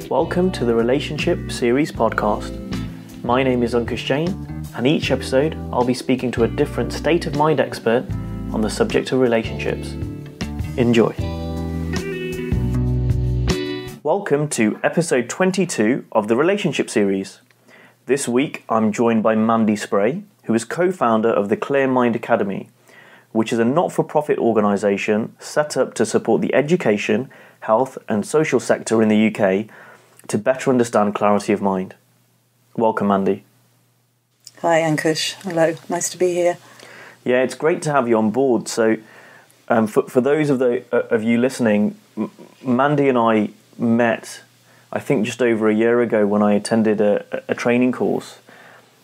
Welcome to the Relationship Series podcast. My name is Ankush Jain, and each episode I'll be speaking to a different state of mind expert on the subject of relationships. Enjoy. Welcome to episode 22 of the Relationship Series. This week I'm joined by Mandy Spray, who is co-founder of the Clear Mind Academy, which is a not-for-profit organisation set up to support the education, health and social sector in the UK to better understand clarity of mind. Welcome, Mandy. Hi, Ankush. Hello. Nice to be here. Yeah, it's great to have you on board. So, for those of you listening, Mandy and I met, I think, just over a year ago when I attended a training course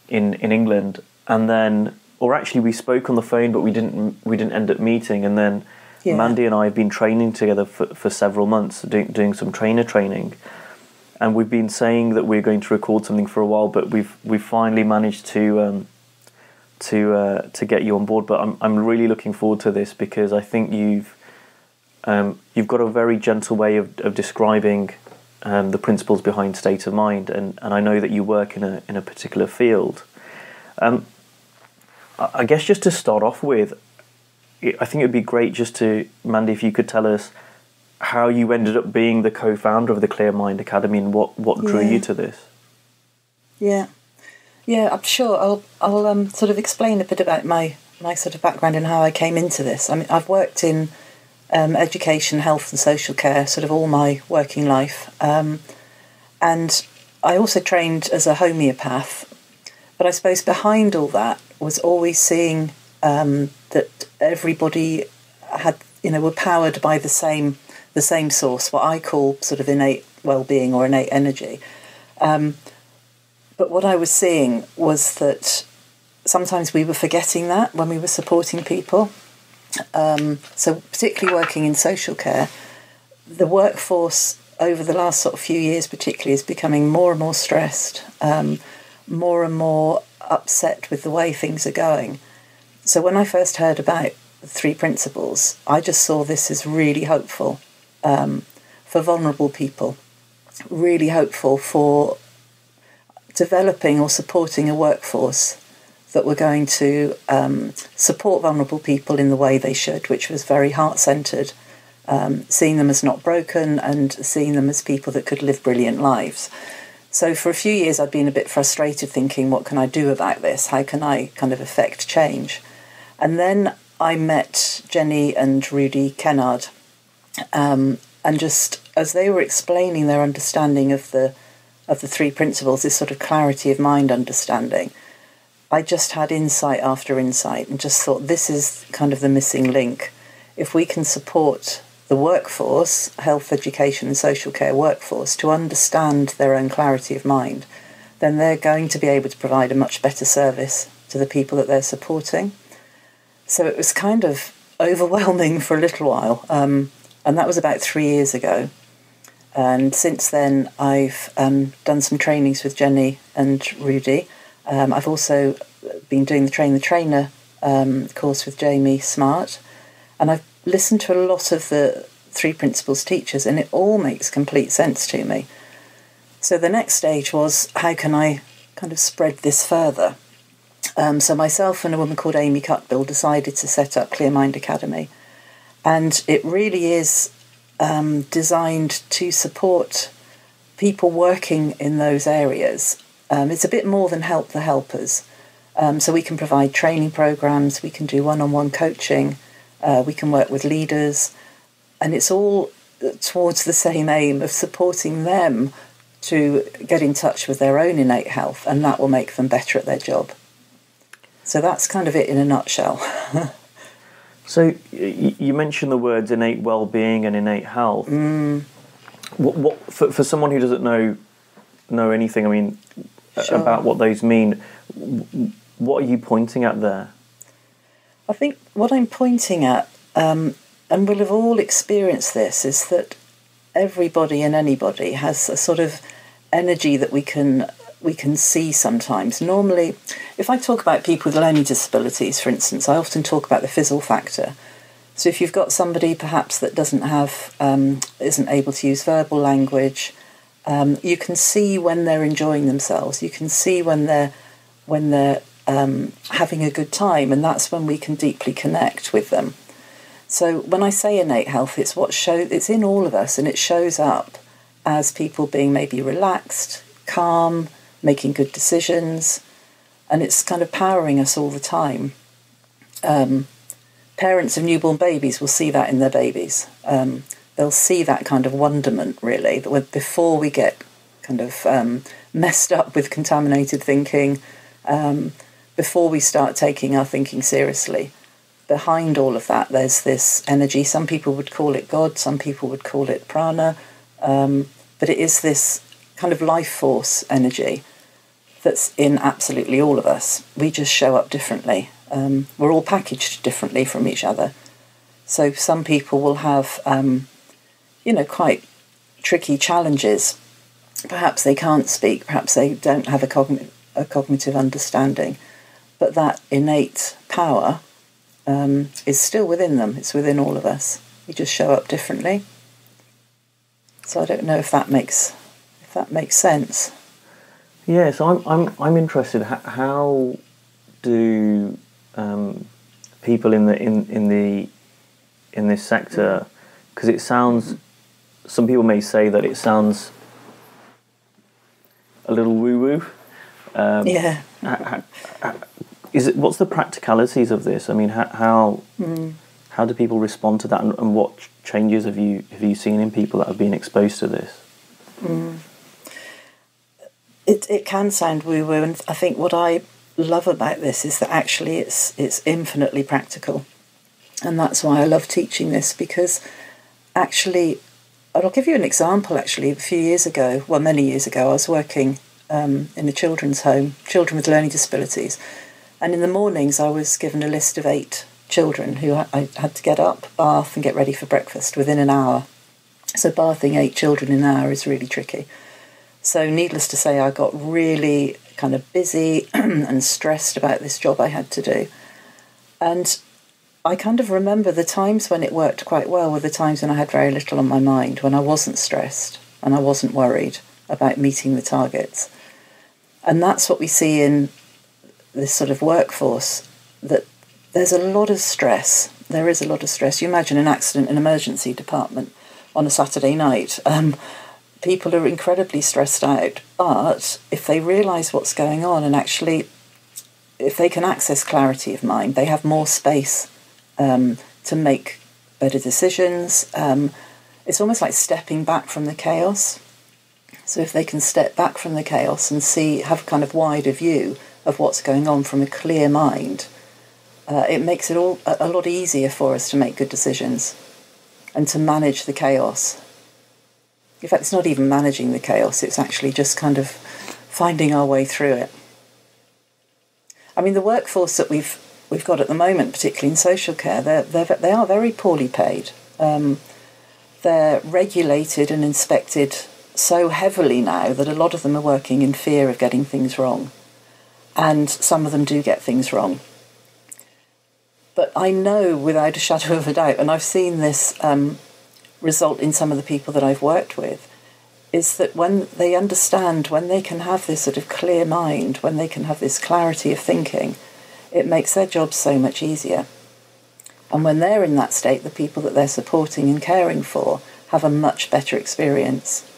in England, and then, or actually, we spoke on the phone, but we didn't end up meeting, and then Mandy and I have been training together for several months, doing some trainer training. And we've been saying that we're going to record something for a while, but we've finally managed to get you on board. But I'm really looking forward to this because I think you've got a very gentle way of describing the principles behind state of mind, and I know that you work in a particular field. I guess just to start off with, I think it'd be great just to, Mandy, if you could tell us how you ended up being the co-founder of the Clear Mind Academy and what drew you to this. Yeah, I'm sure. I'll sort of explain a bit about my sort of background and how I came into this. I mean, I've worked in education, health and social care sort of all my working life. And I also trained as a homeopath. But I suppose behind all that was always seeing that everybody had, were powered by the same source, what I call sort of innate wellbeing or innate energy. But what I was seeing was that sometimes we were forgetting that when we were supporting people. So particularly working in social care, the workforce over the last sort of few years particularly is becoming more and more stressed, more and more upset with the way things are going. So when I first heard about the 3 principles, I just saw this as really hopeful for vulnerable people, really hopeful for developing or supporting a workforce that were going to support vulnerable people in the way they should, which was very heart-centred, seeing them as not broken and seeing them as people that could live brilliant lives. So for a few years I'd been a bit frustrated thinking, what can I do about this? How can I kind of affect change? And then I met Jenny and Rudy Kennard, and just as they were explaining their understanding of the 3 principles, this sort of clarity of mind understanding, I just had insight after insight and just thought this is kind of the missing link. If we can support the workforce, health, education and social care workforce, to understand their own clarity of mind, then they're going to be able to provide a much better service to the people that they're supporting. So it was kind of overwhelming for a little while, and that was about 3 years ago. And since then, I've done some trainings with Jenny and Rudy. I've also been doing the Train the Trainer course with Jamie Smart, and I've listened to a lot of the 3 principles teachers, and it all makes complete sense to me. So the next stage was, how can I kind of spread this further? So myself and a woman called Amy Cutbill decided to set up Clear Mind Academy. And it really is designed to support people working in those areas. It's a bit more than help the helpers. So we can provide training programs, we can do one-on-one coaching, we can work with leaders, and it's all towards the same aim of supporting them to get in touch with their own innate health, and that will make them better at their job. So that's kind of it in a nutshell. So you mentioned the words innate well-being and innate health. What for someone who doesn't know anything, I mean, about what those mean, what are you pointing at there? I think what I'm pointing at, and we'll have all experienced this, is that everybody and anybody has a sort of energy that we can see sometimes. Normally, if I talk about people with learning disabilities, for instance, I often talk about the fizzle factor. So if you've got somebody perhaps that doesn't have, isn't able to use verbal language, You can see when they're enjoying themselves. You can see when they're having a good time, and that's when we can deeply connect with them. So when I say innate health, it's in all of us, and it shows up as people being maybe relaxed, calm, making good decisions, and it's kind of powering us all the time. Parents of newborn babies will see that in their babies. They'll see that kind of wonderment, really, that before we get kind of messed up with contaminated thinking, before we start taking our thinking seriously. Behind all of that, there's this energy. Some people would call it God, some people would call it prana, but it is this kind of life force energy that's in absolutely all of us. We just show up differently. We're all packaged differently from each other. So some people will have, quite tricky challenges. Perhaps they can't speak, perhaps they don't have a cognitive understanding, but that innate power is still within them. It's within all of us. We just show up differently. So I don't know if that makes sense. Yes, I'm interested. How do people in this sector? Because it sounds. Some people may say that it sounds a little woo-woo. Yeah. What's the practicalities of this? I mean, how do people respond to that, and what changes have you seen in people that have been exposed to this? It can sound woo-woo, and I think what I love about this is that actually it's infinitely practical, and that's why I love teaching this, because actually, I'll give you an example. Actually, many years ago, I was working in a children's home, children with learning disabilities. And in the mornings, I was given a list of 8 children who I had to get up, bath, and get ready for breakfast within an hour. So bathing 8 children in an hour is really tricky. So needless to say, I got really kind of busy and stressed about this job I had to do. And I kind of remember the times when it worked quite well were the times when I had very little on my mind, when I wasn't stressed and I wasn't worried about meeting the targets. And that's what we see in this sort of workforce, that there's a lot of stress. There is a lot of stress. You imagine an accident in an emergency department on a Saturday night. People are incredibly stressed out, but if they realise what's going on, and actually if they can access clarity of mind, they have more space to make better decisions. It's almost like stepping back from the chaos. So if they can step back from the chaos and have a kind of wider view of what's going on from a clear mind, it makes it all a lot easier for us to make good decisions and to manage the chaos. In fact, it's not even managing the chaos, it's actually just kind of finding our way through it. I mean, the workforce that we've got at the moment, particularly in social care, they are very poorly paid. They're regulated and inspected so heavily now that a lot of them are working in fear of getting things wrong. And some of them do get things wrong. But I know without a shadow of a doubt, and I've seen this result in some of the people that I've worked with, is that when they understand, when they can have this sort of clear mind, when they can have this clarity of thinking, it makes their jobs so much easier. And when they're in that state, the people that they're supporting and caring for have a much better experience,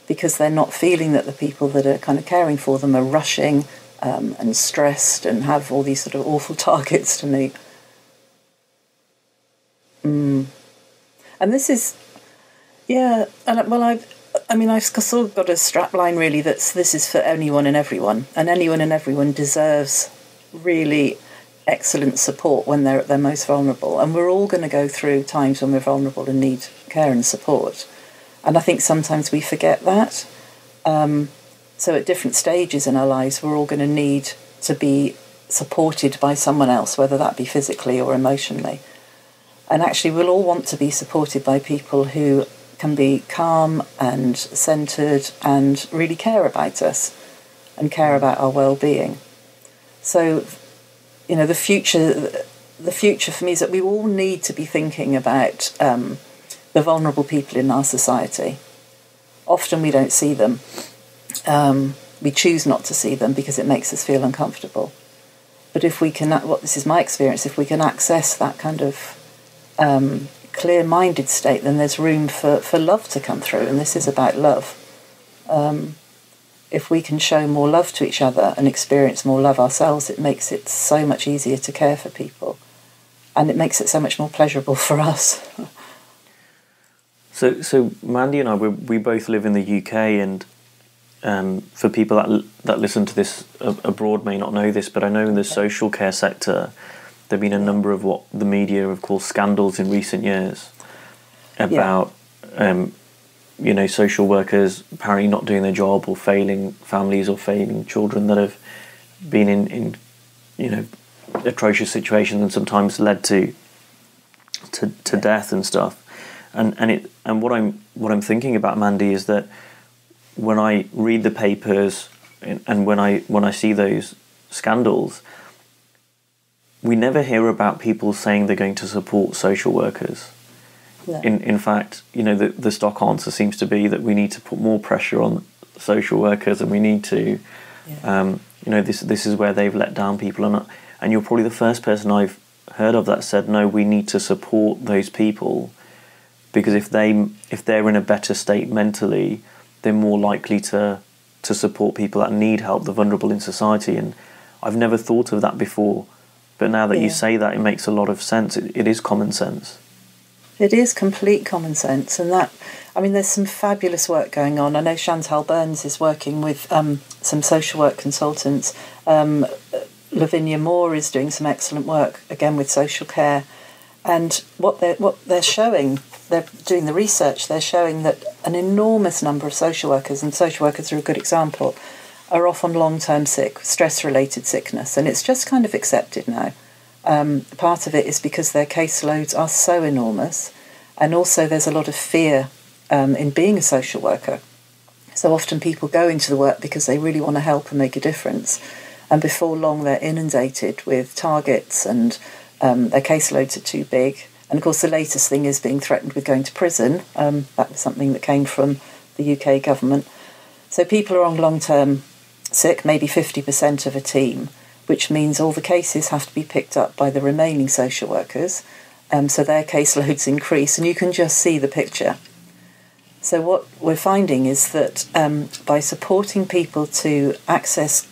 because they're not feeling that the people that are kind of caring for them are rushing and stressed and have all these sort of awful targets to meet. And this is, I've sort of got a strapline really this is for anyone and everyone, and anyone and everyone deserves really excellent support when they're at their most vulnerable. And we're all going to go through times when we're vulnerable and need care and support. And I think sometimes we forget that. So at different stages in our lives, we're all going to need to be supported by someone else, whether that be physically or emotionally. And actually, we'll all want to be supported by people who can be calm and centred and really care about us and care about our well-being. So, the future for me is that we all need to be thinking about the vulnerable people in our society Often we don't see them. We choose not to see them because it makes us feel uncomfortable. But if we can, this is my experience, if we can access that kind of clear-minded state, then there's room for love to come through, and this is about love. If we can show more love to each other and experience more love ourselves, it makes it so much easier to care for people, and it makes it so much more pleasurable for us. So Mandy and I, we both live in the UK, and for people that listen to this abroad may not know this, but I know in the social care sector there have been a number of what the media have called scandals in recent years about social workers apparently not doing their job, or failing families or failing children that have been in atrocious situations and sometimes led to death and stuff. And what I'm thinking about, Mandy, is that when I read the papers and when I see those scandals, we never hear about people saying they're going to support social workers. Yeah. In fact, the stock answer seems to be that we need to put more pressure on social workers, and we need to, this is where they've let down people. And you're probably the first person I've heard of that said, no, we need to support those people, because if they're in a better state mentally, they're more likely to support people that need help, the vulnerable in society. And I've never thought of that before, but now that you say that, it makes a lot of sense. It is common sense. It is complete common sense, and there's some fabulous work going on. I know Chantal Burns is working with some social work consultants. Lavinia Moore is doing some excellent work, again, with social care. And what they're showing, they're doing the research, they're showing that an enormous number of social workers, and social workers are a good example, are off on long-term stress-related sickness, and it's just kind of accepted now. Part of it is because their caseloads are so enormous, and also there's a lot of fear in being a social worker. So often people go into the work because they really want to help and make a difference, and before long they're inundated with targets, and their caseloads are too big. And of course the latest thing is being threatened with going to prison. That was something that came from the UK government. So people are on long-term sick, maybe 50% of a team, which means all the cases have to be picked up by the remaining social workers, so their caseloads increase, and you can just see the picture. So what we're finding is that by supporting people to access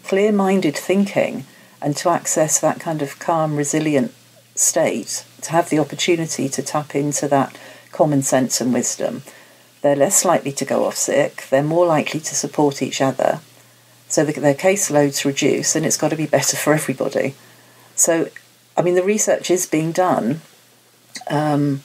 clear-minded thinking and to access that kind of calm, resilient state, to have the opportunity to tap into that common sense and wisdom, they're less likely to go off sick, they're more likely to support each other, so their caseloads reduce, and it's got to be better for everybody. So, the research is being done, and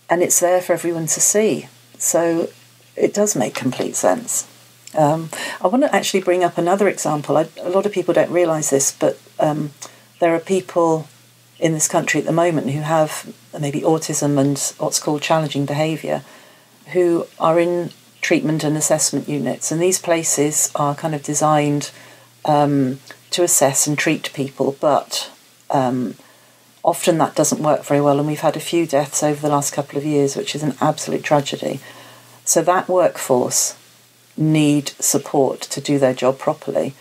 it's there for everyone to see. So it does make complete sense. I want to actually bring up another example. A lot of people don't realise this, but there are people in this country at the moment who have maybe autism and what's called challenging behaviour, who are in treatment and assessment units, and these places are kind of designed to assess and treat people, but often that doesn't work very well, and we've had a few deaths over the last couple of years, which is an absolute tragedy. So that workforce need support to do their job properly,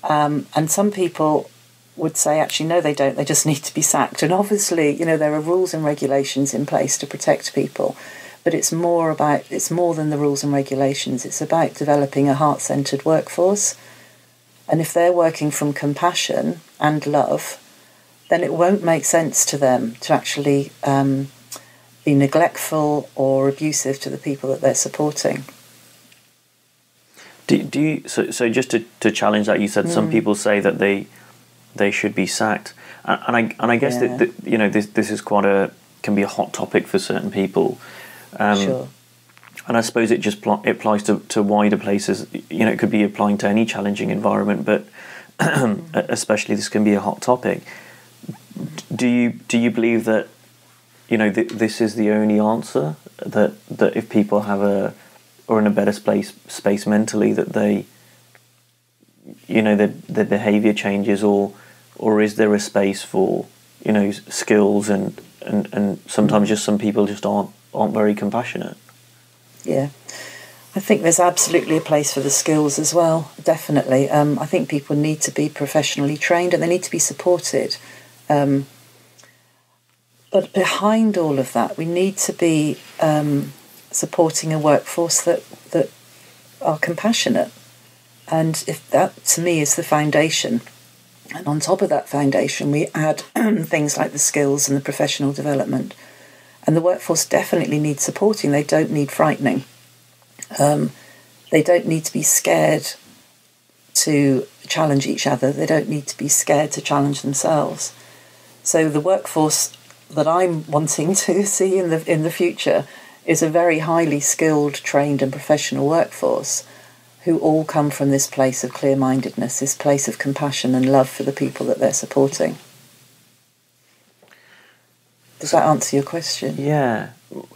and some people would say, actually, no, they don't, they just need to be sacked. And obviously, there are rules and regulations in place to protect people, but it's more than the rules and regulations. It's about developing a heart-centred workforce. And if they're working from compassion and love, then it won't make sense to them to actually be neglectful or abusive to the people that they're supporting. Do you, so just to challenge that, you said some people say that they should be sacked, and I guess that this is can be a hot topic for certain people. Sure. And I suppose it just applies to wider places. It could be applying to any challenging environment, but especially this can be a hot topic. Do you believe that this is the only answer, that if people have or in a better space mentally, that they their behaviour changes, or is there a space for skills and sometimes just some people just aren't very compassionate? Yeah. I think there's absolutely a place for the skills as well, definitely. I think people need to be professionally trained and they need to be supported. But behind all of that, we need to be supporting a workforce that are compassionate. And if that, to me, is the foundation. And on top of that foundation, we add things like the skills and the professional development. And the workforce definitely needs supporting. They don't need frightening. They don't need to be scared to challenge each other. They don't need to be scared to challenge themselves. So the workforce that I'm wanting to see in the future is a very highly skilled, trained and professional workforce who all come from this place of clear-mindedness, this place of compassion and love for the people that they're supporting. Does that answer your question? Yeah.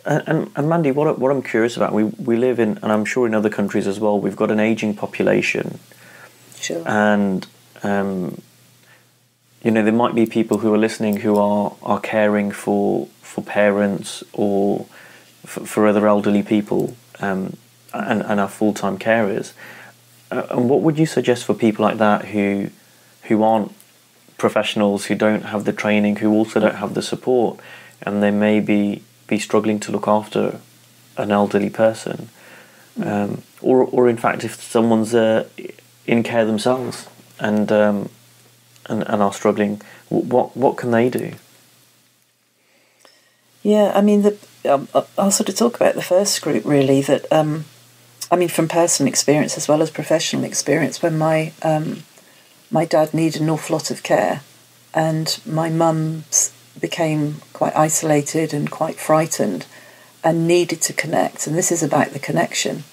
And Mandy, what I'm curious about, we live in, and I'm sure in other countries as well, we've got an ageing population. Sure. And, there might be people who are listening who are caring for parents or for other elderly people and are full-time carers. And what would you suggest for people like that who aren't professionals, who don't have the training, who also don't have the support, and they may be struggling to look after an elderly person, or in fact, if someone's in care themselves and are struggling, what can they do? Yeah, I mean, I'll sort of talk about the first group really. That from personal experience as well as professional experience, when my dad needed an awful lot of care, and my mum's became quite isolated and quite frightened and needed to connect. And this is about the connection.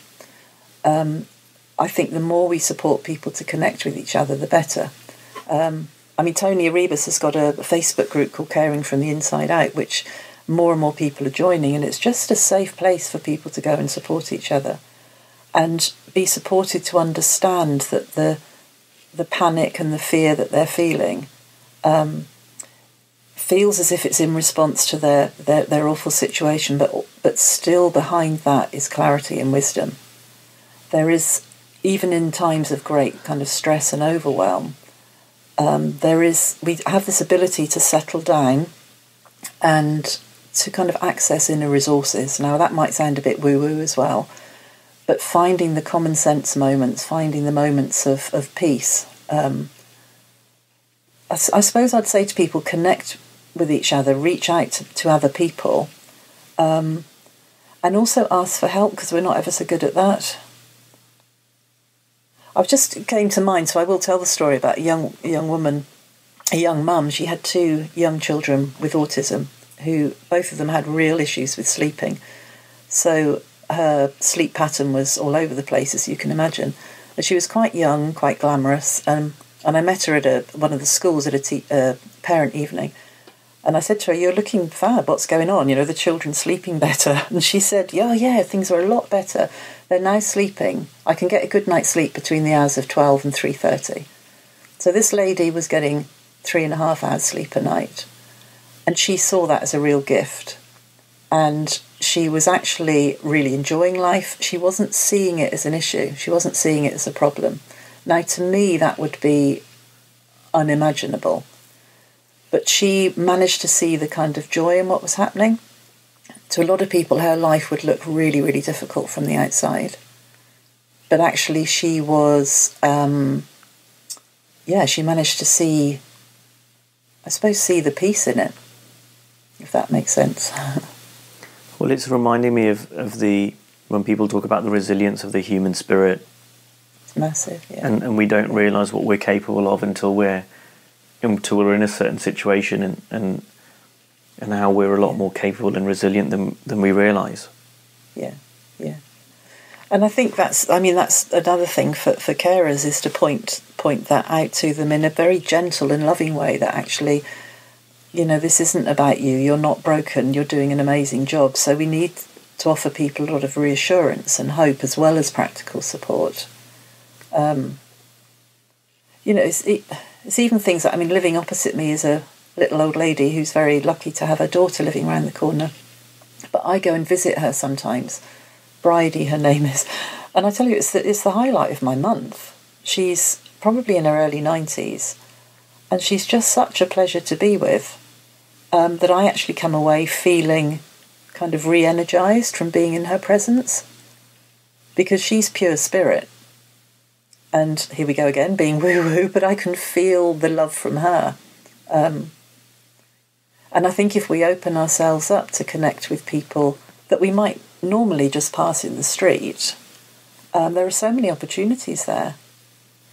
I think the more we support people to connect with each other, the better. Tony Arribas has got a Facebook group called Caring from the Inside Out, which more and more people are joining, and it's just a safe place for people to go and support each other and be supported to understand that the panic and the fear that they're feeling feels as if it's in response to their awful situation, but still behind that is clarity and wisdom. There is, even in times of great kind of stress and overwhelm, we have this ability to settle down and to kind of access inner resources. Now that might sound a bit woo-woo as well, but finding the common sense moments, finding the moments of peace. I suppose I'd say to people, connect with each other, reach out to other people, and also ask for help, because we're not ever so good at that. I've just came to mind, so I will tell the story about a young woman, a young mum. She had 2 young children with autism, who both of them had real issues with sleeping. So her sleep pattern was all over the place, as you can imagine. But she was quite young, quite glamorous, and I met her at one of the schools at a parent evening. And I said to her, "You're looking fab, what's going on? The children sleeping better?" And she said, yeah, things are a lot better. They're now sleeping. I can get a good night's sleep between the hours of 12 and 3:30. So this lady was getting 3.5 hours sleep a night. And she saw that as a real gift. And she was actually really enjoying life. She wasn't seeing it as an issue. She wasn't seeing it as a problem. Now, to me, that would be unimaginable. But she managed to see the kind of joy in what was happening. To a lot of people, her life would look really, really difficult from the outside. But actually, she was, she managed to see the peace in it, if that makes sense. Well, it's reminding me of when people talk about the resilience of the human spirit. It's massive, yeah. And we don't realise what we're capable of until we're in a certain situation, and how we're a lot more capable and resilient than we realise. Yeah. And I think that's another thing for carers, is to point that out to them in a very gentle and loving way, that actually, this isn't about you, you're not broken, you're doing an amazing job. So we need to offer people a lot of reassurance and hope, as well as practical support. It's even things that, living opposite me is a little old lady who's very lucky to have her daughter living around the corner. But I go and visit her sometimes, Bridie, her name is. And I tell you, it's the highlight of my month. She's probably in her early 90s, and she's just such a pleasure to be with, that I actually come away feeling kind of re-energised from being in her presence, because she's pure spirit. And here we go again, being woo-woo, but I can feel the love from her. And I think if we open ourselves up to connect with people that we might normally just pass in the street, there are so many opportunities there.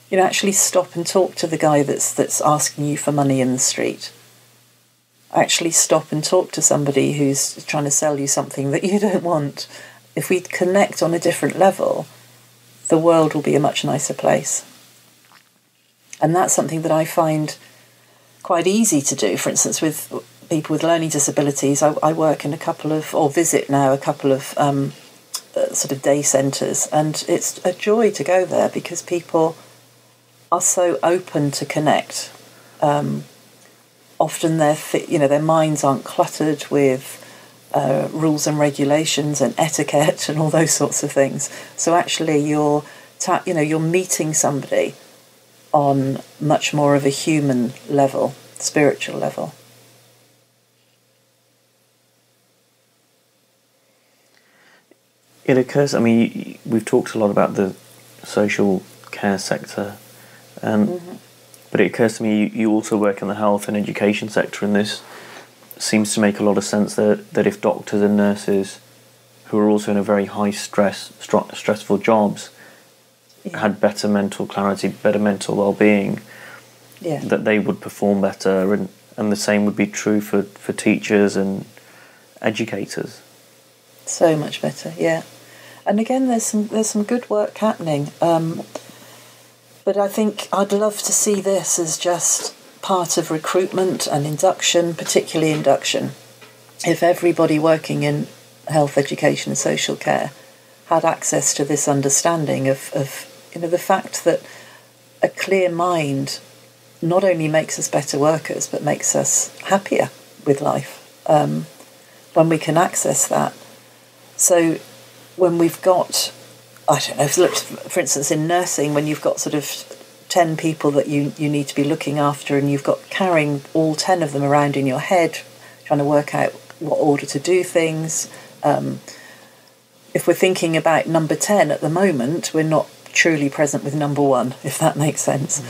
You know, actually stop and talk to the guy that's asking you for money in the street. Actually stop and talk to somebody who's trying to sell you something that you don't want. If we connect on a different level, the world will be a much nicer place. And that's something that I find quite easy to do. For instance, with people with learning disabilities, I work in visit now a couple of sort of day centres, and it's a joy to go there because people are so open to connect. Often their minds aren't cluttered with rules and regulations and etiquette and all those sorts of things. So actually, you're meeting somebody on much more of a human level, spiritual level. It occurs, I mean, we've talked a lot about the social care sector, but it occurs to me you also work in the health and education sector, and this seems to make a lot of sense that if doctors and nurses, who are also in a very high stressful jobs, had better mental clarity, better mental well-being, that they would perform better, and the same would be true for teachers and educators. So much better, yeah. And again, there's some good work happening. But I think I'd love to see this as just part of recruitment and induction, particularly induction. If everybody working in health, education and social care had access to this understanding of the fact that a clear mind not only makes us better workers, but makes us happier with life, when we can access that. So when we've got, I don't know, for instance, in nursing, when you've got sort of 10 people that you need to be looking after, and you've got carrying all 10 of them around in your head, trying to work out what order to do things. If we're thinking about number 10 at the moment, we're not truly present with number 1, if that makes sense.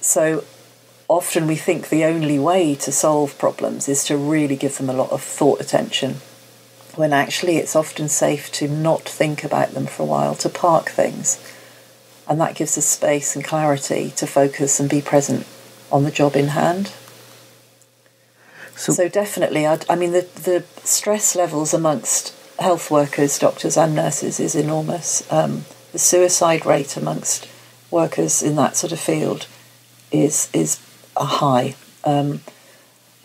So often we think the only way to solve problems is to really give them a lot of thought attention, when actually it's often safe to not think about them for a while, to park things. And that gives us space and clarity to focus and be present on the job in hand. So definitely, I mean, the stress levels amongst health workers, doctors and nurses is enormous. The suicide rate amongst workers in that sort of field is a high.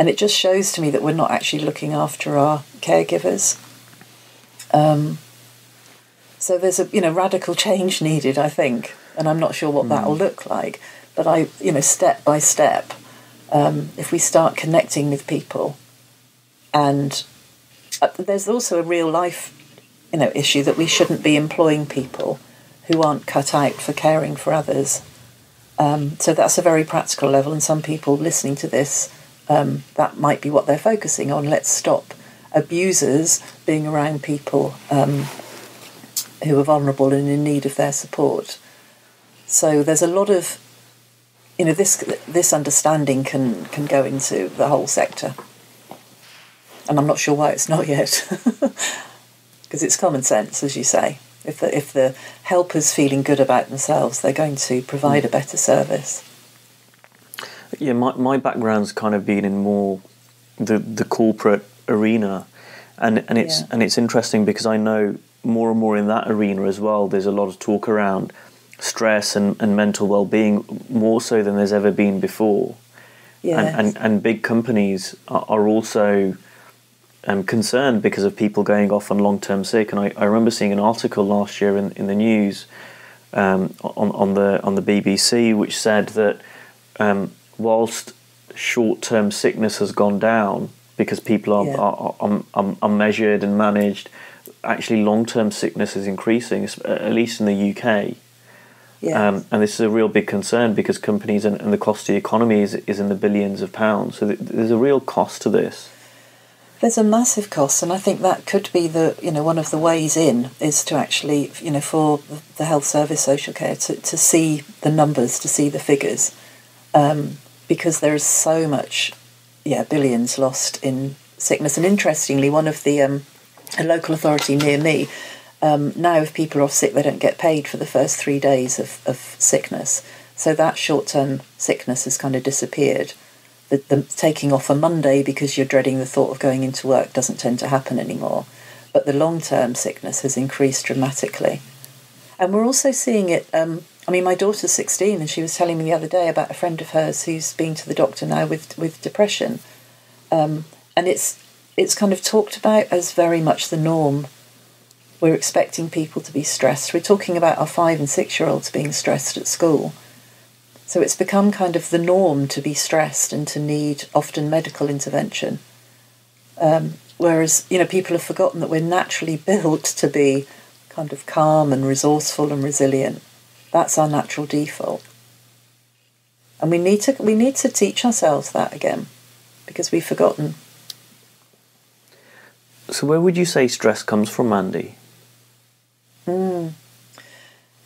And it just shows to me that we're not actually looking after our caregivers. So there's a radical change needed, I think, and I'm not sure what that will look like. But step by step, if we start connecting with people, and there's also a real life, issue that we shouldn't be employing people who aren't cut out for caring for others. So that's a very practical level, and some people listening to this, that might be what they're focusing on. Let's stop abusers being around people who are vulnerable and in need of their support. So there's a lot of, this understanding can go into the whole sector. And I'm not sure why it's not yet, because it's common sense, as you say. If the helper's feeling good about themselves, they're going to provide a better service. Yeah, my background's kind of been in more the corporate arena, and it's interesting because I know more and more in that arena as well. There's a lot of talk around stress and mental well-being, more so than there's ever been before. Yes. And big companies are also concerned because of people going off on long-term sick. And I remember seeing an article last year in the news on the BBC, which said that whilst short-term sickness has gone down because people are measured and managed, actually long-term sickness is increasing, at least in the UK. Yeah. And this is a real big concern because companies and the cost to the economy is in the billions of pounds. So there's a real cost to this. There's a massive cost, and I think that could be one of the ways in is to actually, for the health service, social care, to see the numbers, to see the figures, because there is so much, billions lost in sickness. And interestingly, one of the a local authority near me, now if people are off sick, they don't get paid for the first 3 days of sickness. So that short-term sickness has kind of disappeared. The taking off a Monday because you're dreading the thought of going into work doesn't tend to happen anymore. But the long-term sickness has increased dramatically. And we're also seeing it, my daughter's 16 and she was telling me the other day about a friend of hers who's been to the doctor now with depression. And it's kind of talked about as very much the norm. We're expecting people to be stressed. We're talking about our 5 and 6-year-olds being stressed at school. So it's become kind of the norm to be stressed and to need often medical intervention. Whereas, people have forgotten that we're naturally built to be kind of calm and resourceful and resilient. That's our natural default. And we need to teach ourselves that again, because we've forgotten. So where would you say stress comes from, Mandy?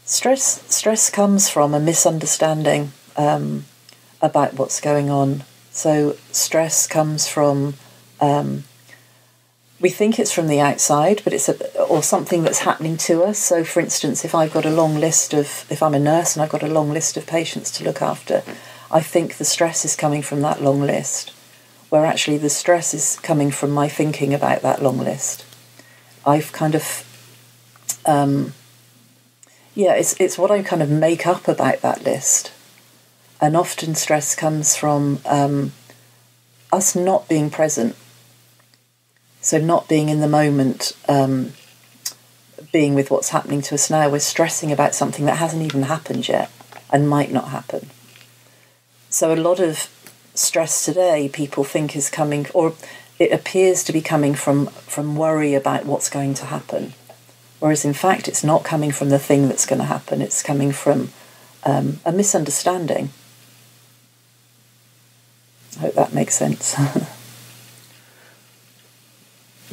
Stress comes from a misunderstanding about what's going on. So stress comes from we think it's from the outside, but it's or something that's happening to us. So, for instance, if I'm a nurse and I've got a long list of patients to look after, I think the stress is coming from that long list, where actually the stress is coming from my thinking about that long list. I've kind of it's what I kind of make up about that list. And often stress comes from us not being present. So not being in the moment, being with what's happening to us now. We're stressing about something that hasn't even happened yet and might not happen. So a lot of stress today people think is coming, or it appears to be coming from worry about what's going to happen. Whereas in fact it's not coming from the thing that's going to happen, it's coming from a misunderstanding. I hope that makes sense.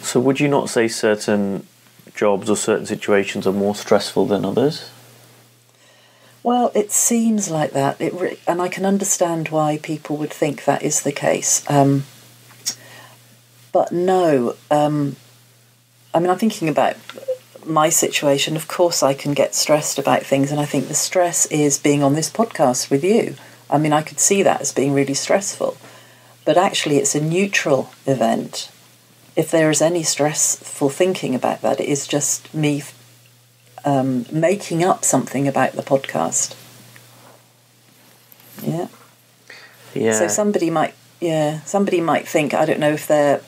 So would you not say certain jobs or certain situations are more stressful than others? Well, it seems like that, and I can understand why people would think that is the case. But no, I'm thinking about my situation. Of course I can get stressed about things, and I think the stress is being on this podcast with you. I could see that as being really stressful, but actually it's a neutral event. If there is any stressful thinking about that, it is just me making up something about the podcast. Yeah. Yeah. So somebody might think, I don't know if they're.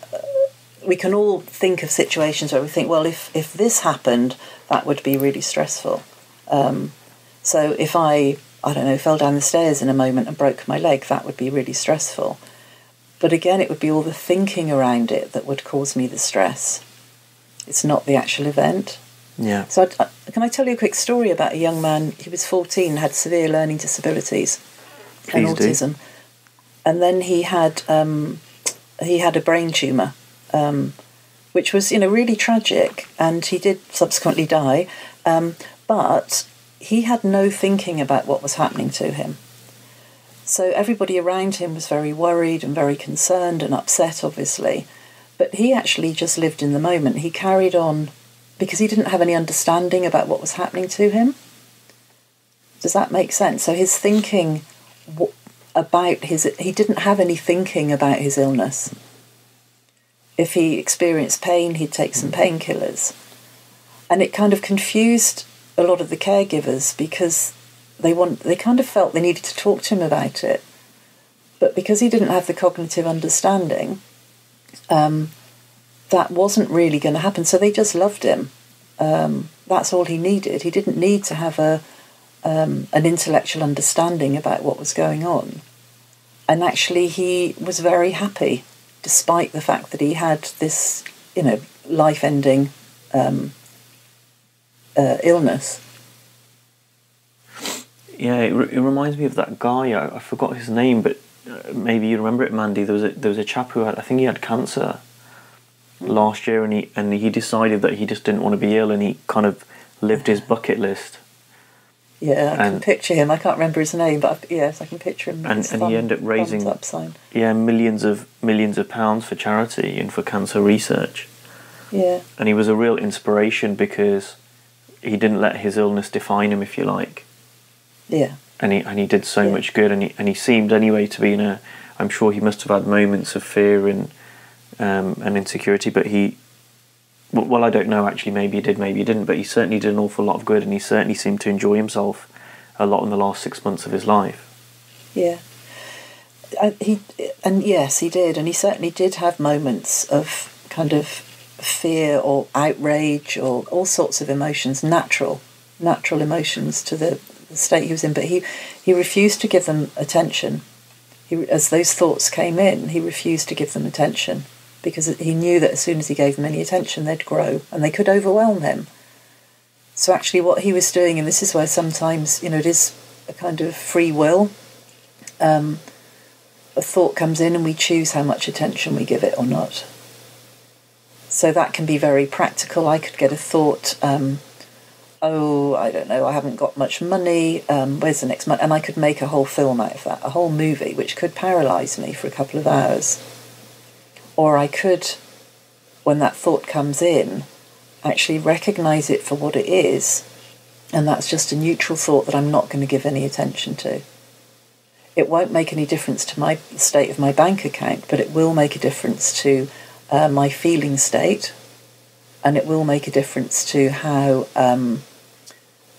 We can all think of situations where we think, well, if this happened, that would be really stressful. So if I don't know, fell down the stairs in a moment and broke my leg, that would be really stressful. But again, it would be all the thinking around it that would cause me the stress. It's not the actual event. Yeah. So can I tell you a quick story about a young man? He was 14, had severe learning disabilities and autism. And then he had a brain tumour, which was, really tragic. And he did subsequently die. But he had no thinking about what was happening to him. So everybody around him was very worried and very concerned and upset, obviously. But he actually just lived in the moment. He carried on because he didn't have any understanding about what was happening to him. Does that make sense? So his thinking he didn't have any thinking about his illness. If he experienced pain, he'd take some painkillers. And it kind of confused a lot of the caregivers because they kind of felt they needed to talk to him about it. But because he didn't have the cognitive understanding, that wasn't really going to happen. So they just loved him. That's all he needed. He didn't need to have an intellectual understanding about what was going on. And actually he was very happy, despite the fact that he had this, life-ending illness. Yeah, it reminds me of that guy. I forgot his name, but maybe you remember it, Mandy. There was a chap who had, I think he had cancer last year, and he decided that he just didn't want to be ill, and he kind of lived his bucket list. Yeah, I can picture him. I can't remember his name, but yes, I can picture him. And he ended up raising millions of pounds for charity and for cancer research. Yeah. And he was a real inspiration because he didn't let his illness define him, if you like. Yeah. And he did so much good, and he seemed anyway to be I'm sure he must have had moments of fear and insecurity, but well, I don't know actually, maybe he did, maybe he didn't, but he certainly did an awful lot of good, and he certainly seemed to enjoy himself a lot in the last 6 months of his life. Yeah. Yes, he did, and he certainly did have moments of kind of fear or outrage or all sorts of emotions, natural emotions to the state he was in, but he refused to give them attention. As those thoughts came in, he refused to give them attention, because he knew that as soon as he gave them any attention, they'd grow and they could overwhelm him. So actually what he was doing, and this is where sometimes, it is a kind of free will, a thought comes in and we choose how much attention we give it or not. So that can be very practical. I could get a thought, I don't know, I haven't got much money, where's the next month? And I could make a whole film out of that, a whole movie, which could paralyse me for a couple of hours. Or I could, when that thought comes in, actually recognise it for what it is, and that's just a neutral thought that I'm not going to give any attention to. It won't make any difference to the state of my bank account, but it will make a difference to my feeling state, and it will make a difference to how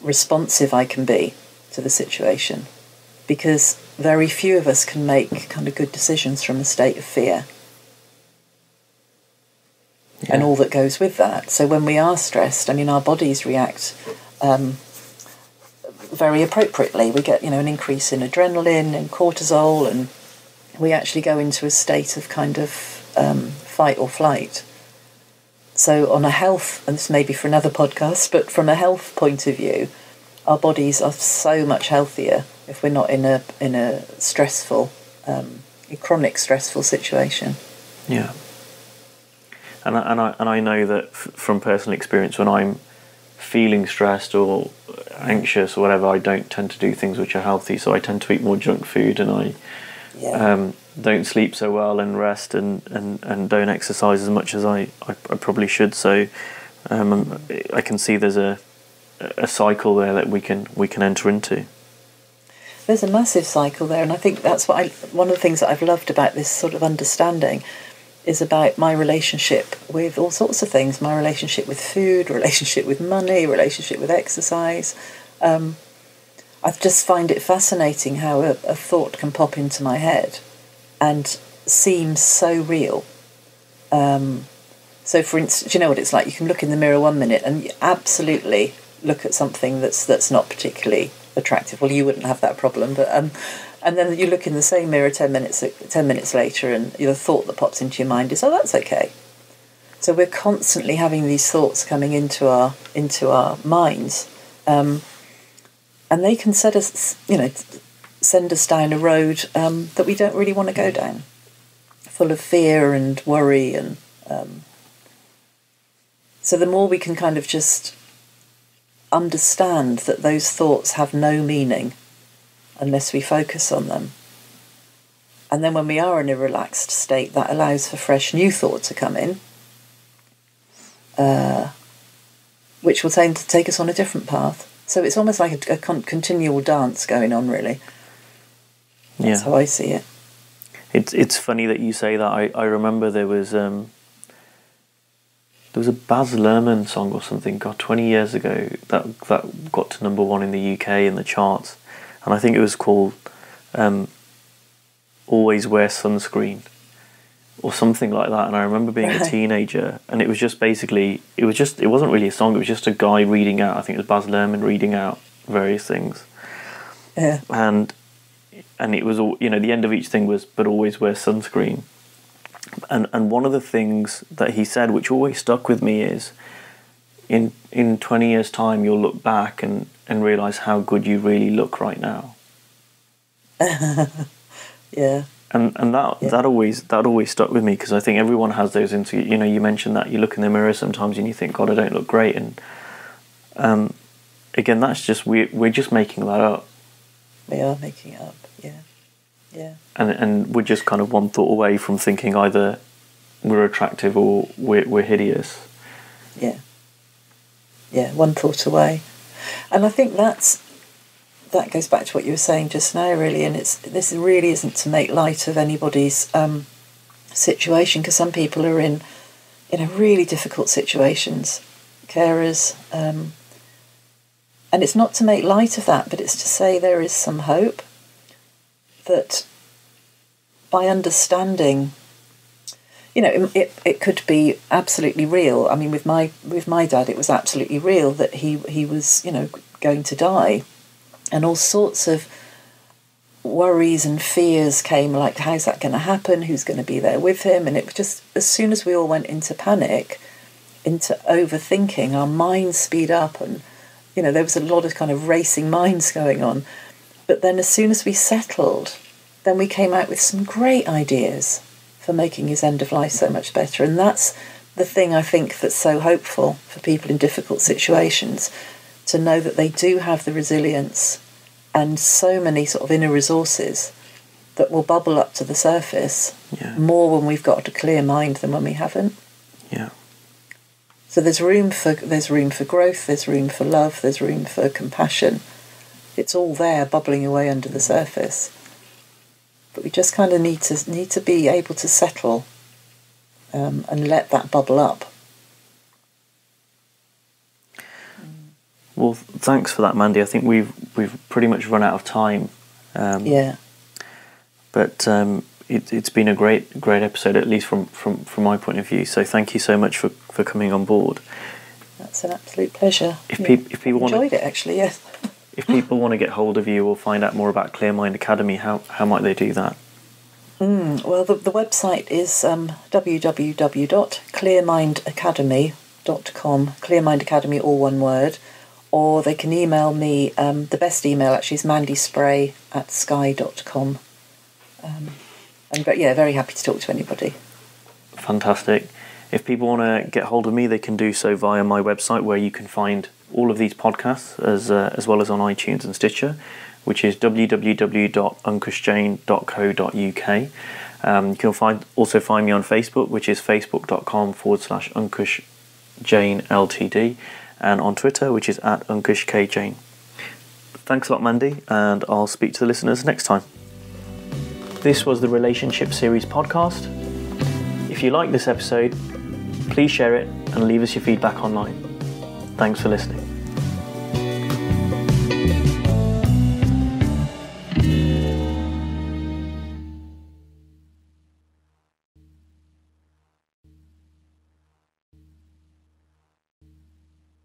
responsive I can be to the situation, because very few of us can make kind of good decisions from a state of fear. Yeah. And all that goes with that. So when we are stressed, our bodies react very appropriately. We get, an increase in adrenaline and cortisol, and we actually go into a state of kind of fight or flight. So on a health, and this may be for another podcast, but from a health point of view, our bodies are so much healthier if we're not in a stressful, a chronic stressful situation. Yeah. And I know that from personal experience, when I'm feeling stressed or anxious or whatever, I don't tend to do things which are healthy. So I tend to eat more junk food, and I don't sleep so well, and rest and don't exercise as much as I probably should. So I can see there's a cycle there that we can enter into. There's a massive cycle there, and I think that's one of the things that I've loved about this sort of understanding is about my relationship with all sorts of things, my relationship with food, relationship with money, relationship with exercise. I just find it fascinating how a thought can pop into my head and seem so real. So for instance, do you know what it's like? You can look in the mirror 1 minute and you absolutely look at something that's not particularly attractive. Well, you wouldn't have that problem, but and then you look in the same mirror 10 minutes later, and the thought that pops into your mind is, oh, that's okay. So we're constantly having these thoughts coming into our minds, and they can send us down a road that we don't really want to go down, full of fear and worry, and so the more we can kind of just understand that those thoughts have no meaning unless we focus on them. And then when we are in a relaxed state, that allows for fresh new thought to come in, which will tend to take us on a different path. So it's almost like a continual dance going on, really. That's how I see it. It's funny that you say that. I remember there was a Baz Luhrmann song or something, 20 years ago, that got to number 1 in the UK in the charts. And I think it was called Always Wear Sunscreen or something like that. And I remember being a teenager, and it was just basically, it wasn't really a song, it was just a guy reading out, I think it was Baz Luhrmann reading out various things. Yeah. And it was all, the end of each thing was, but always wear sunscreen. And one of the things that he said, which always stuck with me, is in 20 years' time you'll look back and realise how good you really look right now. Yeah. And that always stuck with me, because I think everyone has those you mentioned that you look in the mirror sometimes and you think, God, I don't look great, and again, that's just we're just making that up. We are making it up. Yeah. And we're just kind of one thought away from thinking either we're attractive or we're hideous. Yeah, one thought away. And I think that goes back to what you were saying just now, really, and this really isn't to make light of anybody's situation, because some people are in really difficult situations, carers, and it's not to make light of that, but it's to say there is some hope, that by understanding, it could be absolutely real. I mean, with my dad, it was absolutely real that he was, going to die. And all sorts of worries and fears came, like, how's that going to happen? Who's going to be there with him? And it was just, as soon as we all went into panic, into overthinking, our minds speed up, and, there was a lot of kind of racing minds going on. But then as soon as we settled, then we came out with some great ideas for making his end of life so much better. And that's the thing, I think, that's so hopeful for people in difficult situations, to know that they do have the resilience and so many sort of inner resources that will bubble up to the surface more when we've got a clear mind than when we haven't. Yeah. So there's room for growth, there's room for love, there's room for compassion. It's all there, bubbling away under the surface. But we just kind of need to be able to settle and let that bubble up. Well, thanks for that, Mandy. I think we've pretty much run out of time. But it's been a great episode, at least from my point of view. So thank you so much for coming on board. That's an absolute pleasure. If people enjoyed it, actually, yes. If people want to get hold of you or find out more about Clear Mind Academy, how might they do that? Well, the website is www.clearmindacademy.com. Clear Mind Academy, all one word. Or they can email me. The best email actually is mandyspray@sky.com. Very happy to talk to anybody. Fantastic. If people want to get hold of me, they can do so via my website, where you can find all of these podcasts as well as on iTunes and Stitcher, which is www.ankushjain.co.uk. You can also find me on Facebook, which is facebook.com/AnkushJainLTD, and on Twitter, which is @AnkushKJain. Thanks a lot, Mandy, and I'll speak to the listeners next time. This was the Relationship Series podcast. If you like this episode, please share it and leave us your feedback online. Thanks for listening.